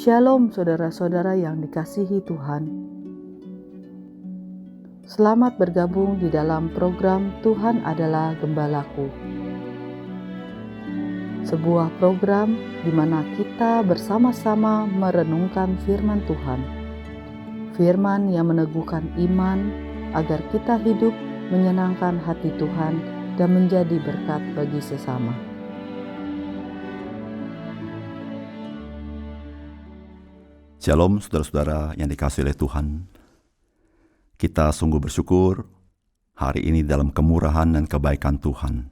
Shalom saudara-saudara yang dikasihi Tuhan. Selamat bergabung di dalam program Tuhan Adalah Gembalaku. Sebuah program di mana kita bersama-sama merenungkan firman Tuhan. Firman yang meneguhkan iman agar kita hidup menyenangkan hati Tuhan dan menjadi berkat bagi sesama. Shalom saudara-saudara yang dikasihi oleh Tuhan. Kita sungguh bersyukur hari ini dalam kemurahan dan kebaikan Tuhan.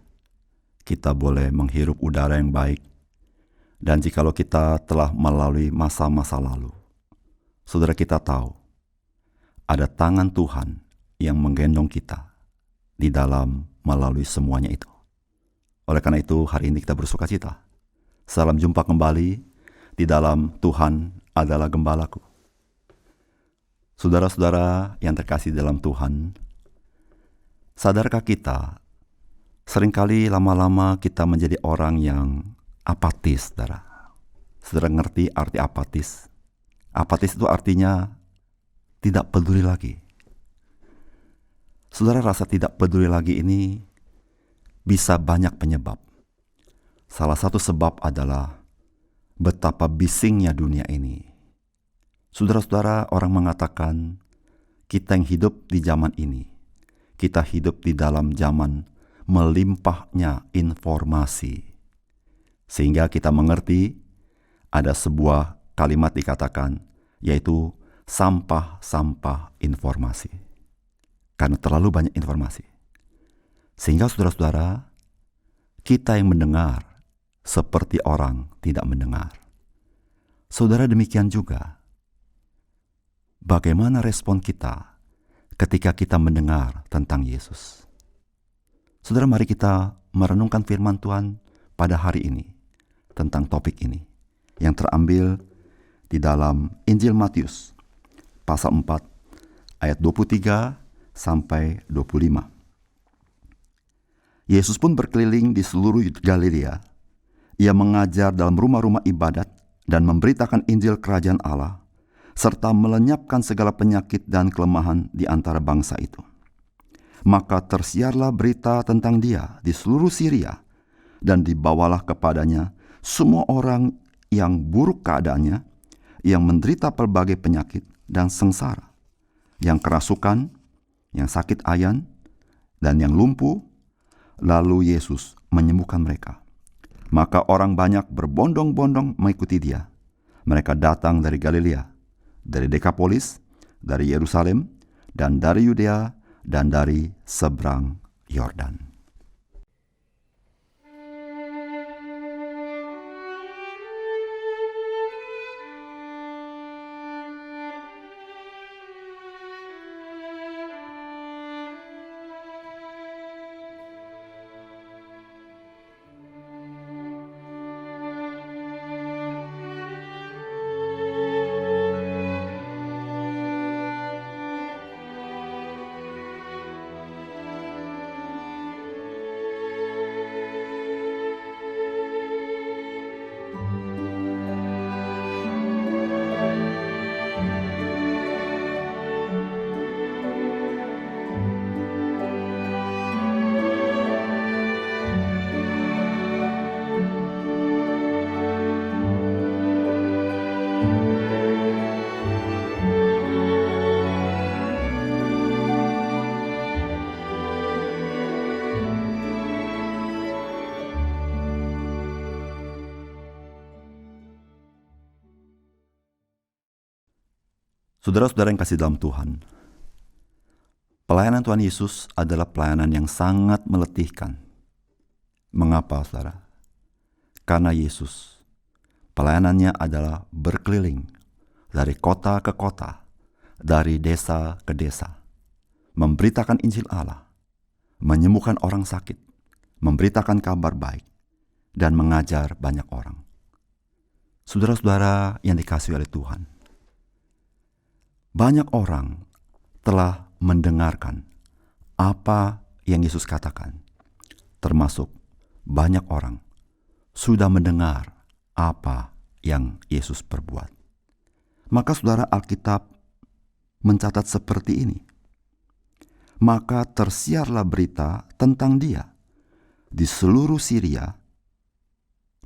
Kita boleh menghirup udara yang baik. Dan jikalau kita telah melalui masa-masa lalu, saudara kita tahu ada tangan Tuhan yang menggendong kita di dalam melalui semuanya itu. Oleh karena itu hari ini kita bersukacita. Salam jumpa kembali di dalam Tuhan Adalah Gembalaku. Saudara-saudara yang terkasih dalam Tuhan, sadarkah kita seringkali lama-lama kita menjadi orang yang apatis, saudara? Saudara ngerti arti apatis? Apatis itu artinya tidak peduli lagi. Saudara rasa tidak peduli lagi ini bisa banyak penyebab. Salah satu sebab adalah betapa bisingnya dunia ini. Saudara-saudara, orang mengatakan kita yang hidup di zaman ini, kita hidup di dalam zaman melimpahnya informasi. Sehingga kita mengerti ada sebuah kalimat dikatakan, yaitu sampah-sampah informasi. Karena terlalu banyak informasi. Sehingga saudara-saudara, kita yang mendengar seperti orang tidak mendengar. Saudara, demikian juga bagaimana respon kita ketika kita mendengar tentang Yesus. Saudara, mari kita merenungkan firman Tuhan pada hari ini tentang topik ini yang terambil di dalam Injil Matius pasal 4 ayat 23 sampai 25. Yesus pun berkeliling di seluruh Galilea. Ia mengajar dalam rumah-rumah ibadat dan memberitakan Injil Kerajaan Allah, serta melenyapkan segala penyakit dan kelemahan di antara bangsa itu. Maka tersiarlah berita tentang dia di seluruh Syria, dan dibawalah kepadanya semua orang yang buruk keadaannya, yang menderita pelbagai penyakit dan sengsara, yang kerasukan, yang sakit ayan, dan yang lumpuh. Lalu Yesus menyembuhkan mereka. Maka orang banyak berbondong-bondong mengikuti dia. Mereka datang dari Galilea, dari Dekapolis, dari Yerusalem, dan dari Yudea, dan dari seberang Yordan. Saudara-saudara yang kasih dalam Tuhan, pelayanan Tuhan Yesus adalah pelayanan yang sangat meletihkan. Mengapa, saudara? Karena Yesus, pelayanannya adalah berkeliling dari kota ke kota, dari desa ke desa, memberitakan Injil Allah, menyembuhkan orang sakit, memberitakan kabar baik, dan mengajar banyak orang. Saudara-saudara yang dikasihi oleh Tuhan, banyak orang telah mendengarkan apa yang Yesus katakan, termasuk banyak orang sudah mendengar apa yang Yesus perbuat. Maka saudara, Alkitab mencatat seperti ini. Maka tersiarlah berita tentang dia di seluruh Syria,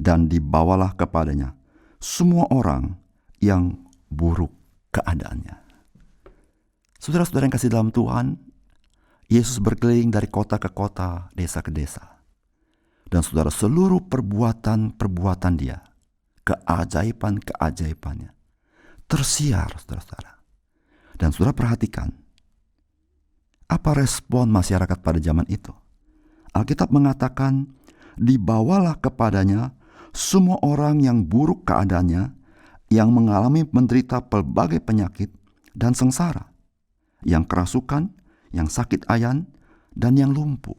dan dibawalah kepadanya semua orang yang buruk keadaannya. Saudara-saudara yang kasih dalam Tuhan, Yesus berkeliling dari kota ke kota, desa ke desa. Dan saudara, seluruh perbuatan dia, keajaiban-keajaibannya tersiar, saudara-saudara. Dan saudara perhatikan, apa respon masyarakat pada zaman itu? Alkitab mengatakan, dibawalah kepadanya semua orang yang buruk keadaannya, yang mengalami menderita pelbagai penyakit dan sengsara, yang kerasukan, yang sakit ayan, dan yang lumpuh.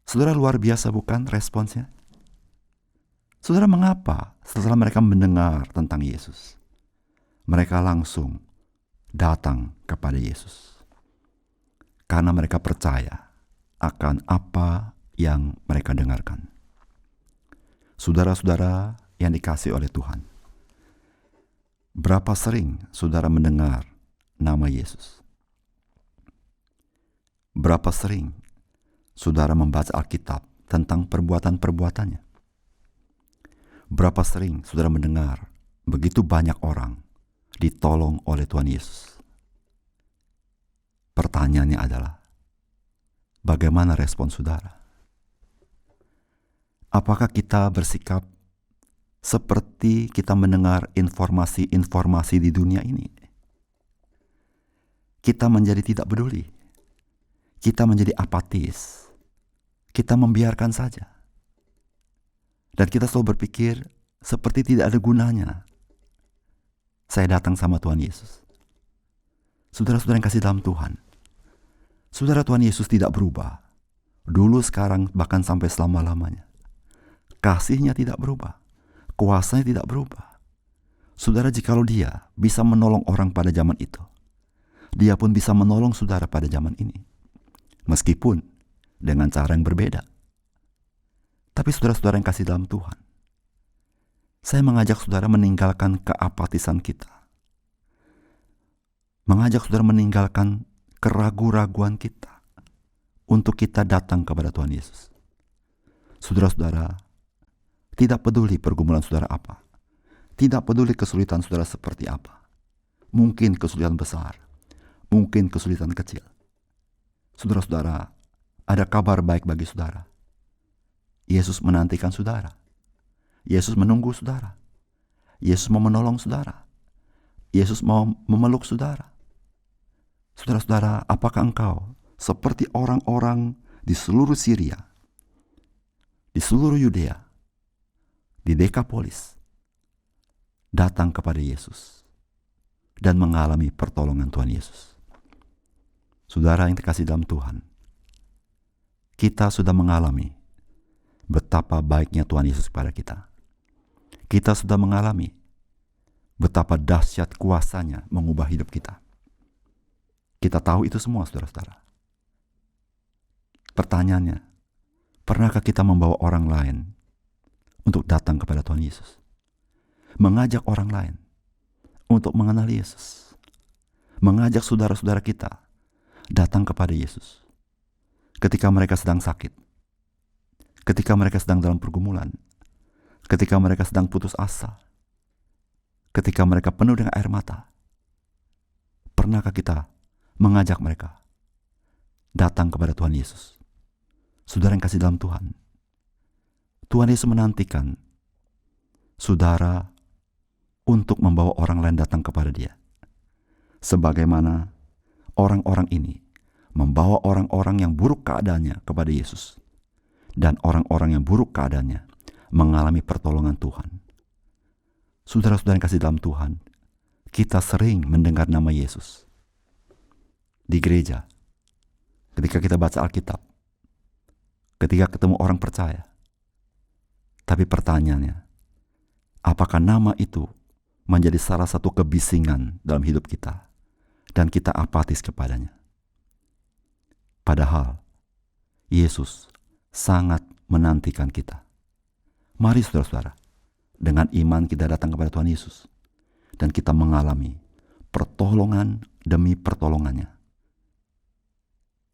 Saudara, luar biasa bukan responsnya? Saudara, mengapa setelah mereka mendengar tentang Yesus, mereka langsung datang kepada Yesus? Karena mereka percaya akan apa yang mereka dengarkan. Saudara-saudara yang dikasihi oleh Tuhan, berapa sering saudara mendengar nama Yesus? Berapa sering saudara membaca Alkitab tentang perbuatan-perbuatannya? Berapa sering saudara mendengar begitu banyak orang ditolong oleh Tuhan Yesus? Pertanyaannya adalah, bagaimana respon saudara? Apakah kita bersikap seperti kita mendengar informasi-informasi di dunia ini? Kita menjadi tidak peduli. Kita menjadi apatis. Kita membiarkan saja. Dan kita selalu berpikir seperti tidak ada gunanya saya datang sama Tuhan Yesus. Saudara-saudara yang kasih dalam Tuhan, saudara, Tuhan Yesus tidak berubah. Dulu, sekarang, bahkan sampai selama-lamanya. Kasihnya tidak berubah. Kuasanya tidak berubah. Saudara, jikalau dia bisa menolong orang pada zaman itu, dia pun bisa menolong saudara pada zaman ini. Meskipun dengan cara yang berbeda. Tapi saudara-saudara yang kasih dalam Tuhan, saya mengajak saudara meninggalkan keapatisan kita. Mengajak saudara meninggalkan keraguan-raguan kita untuk kita datang kepada Tuhan Yesus. Saudara-saudara, tidak peduli pergumulan saudara apa, tidak peduli kesulitan saudara seperti apa, mungkin kesulitan besar, mungkin kesulitan kecil. Saudara-saudara, ada kabar baik bagi saudara. Yesus menantikan saudara. Yesus menunggu saudara. Yesus mau menolong saudara. Yesus mau memeluk saudara. Saudara-saudara, apakah engkau seperti orang-orang di seluruh Syria, di seluruh Yudea, di Dekapolis, datang kepada Yesus dan mengalami pertolongan Tuhan Yesus? Saudara yang terkasih dalam Tuhan, kita sudah mengalami betapa baiknya Tuhan Yesus kepada kita. Kita sudah mengalami betapa dahsyat kuasanya mengubah hidup kita. Kita tahu itu semua, saudara-saudara. Pertanyaannya, pernahkah kita membawa orang lain untuk datang kepada Tuhan Yesus? Mengajak orang lain untuk mengenal Yesus. Mengajak saudara-saudara kita datang kepada Yesus ketika mereka sedang sakit, ketika mereka sedang dalam pergumulan, ketika mereka sedang putus asa, ketika mereka penuh dengan air mata. Pernahkah kita mengajak mereka datang kepada Tuhan Yesus? Saudara yang kasih dalam Tuhan, Tuhan Yesus menantikan saudara untuk membawa orang lain datang kepada Dia, sebagaimana orang-orang ini membawa orang-orang yang buruk keadaannya kepada Yesus, dan orang-orang yang buruk keadaannya mengalami pertolongan Tuhan. Saudara-saudara yang kasih dalam Tuhan, kita sering mendengar nama Yesus di gereja, ketika kita baca Alkitab, ketika ketemu orang percaya. Tapi pertanyaannya, apakah nama itu menjadi salah satu kebisingan dalam hidup kita dan kita apatis kepadanya? Padahal Yesus sangat menantikan kita. Mari saudara-saudara, dengan iman kita datang kepada Tuhan Yesus. dan kita mengalami pertolongan demi pertolongannya.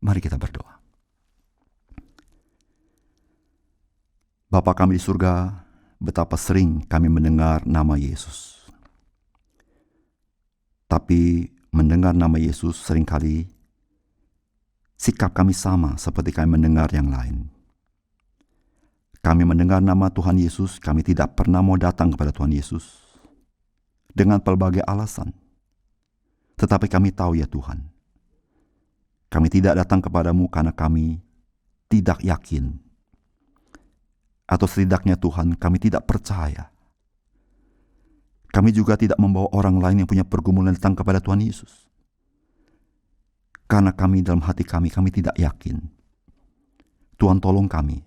Mari kita berdoa. Bapa kami di surga, betapa sering kami mendengar nama Yesus. Tapi mendengar nama Yesus seringkali sikap kami sama seperti kami mendengar yang lain. Kami mendengar nama Tuhan Yesus, kami tidak pernah mau datang kepada Tuhan Yesus dengan pelbagai alasan. Tetapi kami tahu ya Tuhan, kami tidak datang kepadamu karena kami tidak yakin. Atau setidaknya Tuhan, kami tidak percaya. Kami juga tidak membawa orang lain yang punya pergumulan datang kepada Tuhan Yesus. Karena kami dalam hati kami tidak yakin. Tuhan tolong kami,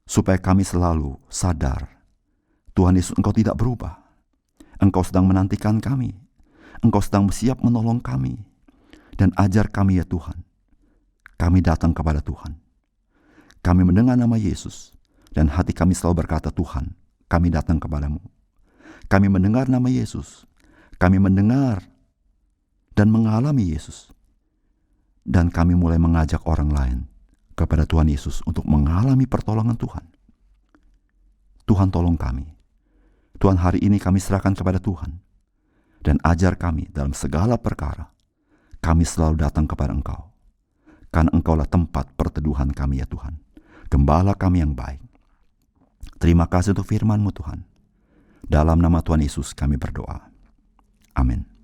supaya kami selalu sadar, Tuhan Yesus Engkau tidak berubah. Engkau sedang menantikan kami. Engkau sedang siap menolong kami. Dan ajar kami ya Tuhan. Kami datang kepada Tuhan. Kami mendengar nama Yesus. Dan hati kami selalu berkata, Tuhan, kami datang kepadamu. Kami mendengar nama Yesus. Kami mendengar dan mengalami Yesus. Dan kami mulai mengajak orang lain kepada Tuhan Yesus untuk mengalami pertolongan Tuhan. Tuhan tolong kami. Tuhan, hari ini kami serahkan kepada Tuhan. Dan ajar kami dalam segala perkara. Kami selalu datang kepada Engkau. Karena Engkaulah tempat perteduhan kami ya Tuhan. Gembala kami yang baik. Terima kasih untuk firman-Mu Tuhan. Dalam nama Tuhan Yesus kami berdoa. Amin.